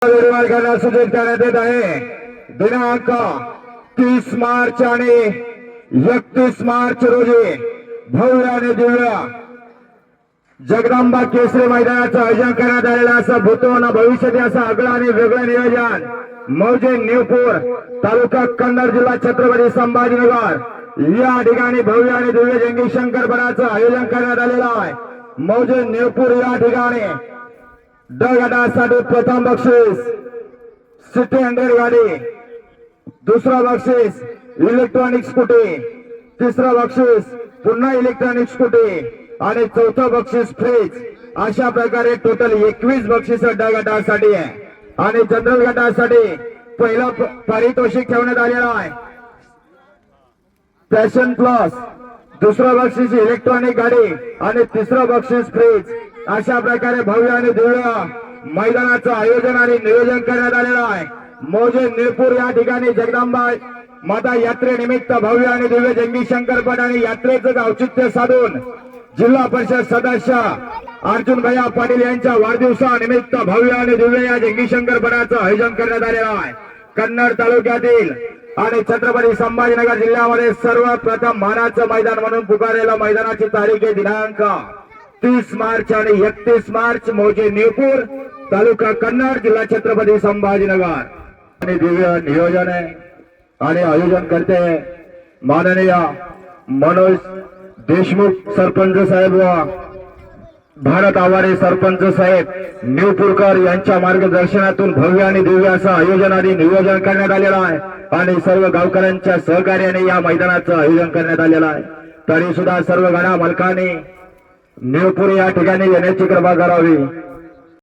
सूचित करण्यात येत आहे। दिनांक 30 मार्च आणि 31 मार्च रोजी भव्य आणि दिव्य जगदंबा केसरी मैदानाचं आयोजन करण्यात आलेलं असं भूतोन भविष्यात असं आगळं आणि वेगळं नियोजन मौजे न्यूपूर तालुका कन्नड जिल्हा छत्रपती संभाजीनगर या ठिकाणी भव्य आणि दिव्य जंगी शंकरपणाचं आयोजन करण्यात आलेलं आहे। मौजे न्यूपूर या ठिकाणी ड गटासाठी प्रथम बक्षीस सिटी 100 गाडी, दुसरा बक्षीस इलेक्ट्रॉनिक स्कूटी, तिसरा बक्षीस पुन्हा इलेक्ट्रॉनिक स्कूटी आणि चौथं बक्षीस फ्रीज अशा प्रकारे टोटल 21 बक्षीस ड गटासाठी आहे। आणि जनरल गटासाठी पहिलं पारितोषिक ठेवण्यात आलेलं आहे पॅशन प्लस, दुसरं बक्षीस इलेक्ट्रॉनिक गाडी आणि तिसरं बक्षीस फ्रीज अशा प्रकारे भव्य आणि दिव्य मैदानाचं आयोजन आणि नियोजन करण्यात आलेलं आहे। मौजे न्यूपूर या ठिकाणी जगदंबा माता यात्रेनिमित्त भव्य आणि दिव्य जंगी शंकरपट आणि यात्रेचं औचित्य साधून जिल्हा परिषद सदस्य अर्जुन भैया पाटील यांच्या वाढदिवसानिमित्त भव्य आणि दिव्य या जंगी शंकरपटाचं आयोजन करण्यात आलेलं आहे। कन्नड तालुक्यातील आणि छत्रपती संभाजीनगर जिल्ह्यामध्ये सर्वप्रथम मानाचं मैदान म्हणून पुकारलेलं मैदानाची तारीख आहे दिनांक 30 मार्च आणि 31 मार्च मौजे न्यूपूर तालुका कन्नड जिल्हा छत्रपती संभाजीनगर आणि दिव्य नियोजन आहे आणि आयोजन करते माननीय मनोज देशमुख सरपंच साहेब व भारत आवारे सरपंच साहेब न्यूपूरकर यांच्या मार्गदर्शनातून भव्य आणि दिव्य असं आयोजन आणि नियोजन करण्यात आलेलं आहे आणि सर्व गावकऱ्यांच्या सहकार्याने या मैदानाचं आयोजन करण्यात आलेलं आहे। तरी सुद्धा सर्व गाडा मालकांनी न्यूपूर या ठिकाणी येण्याची कृपा करावी।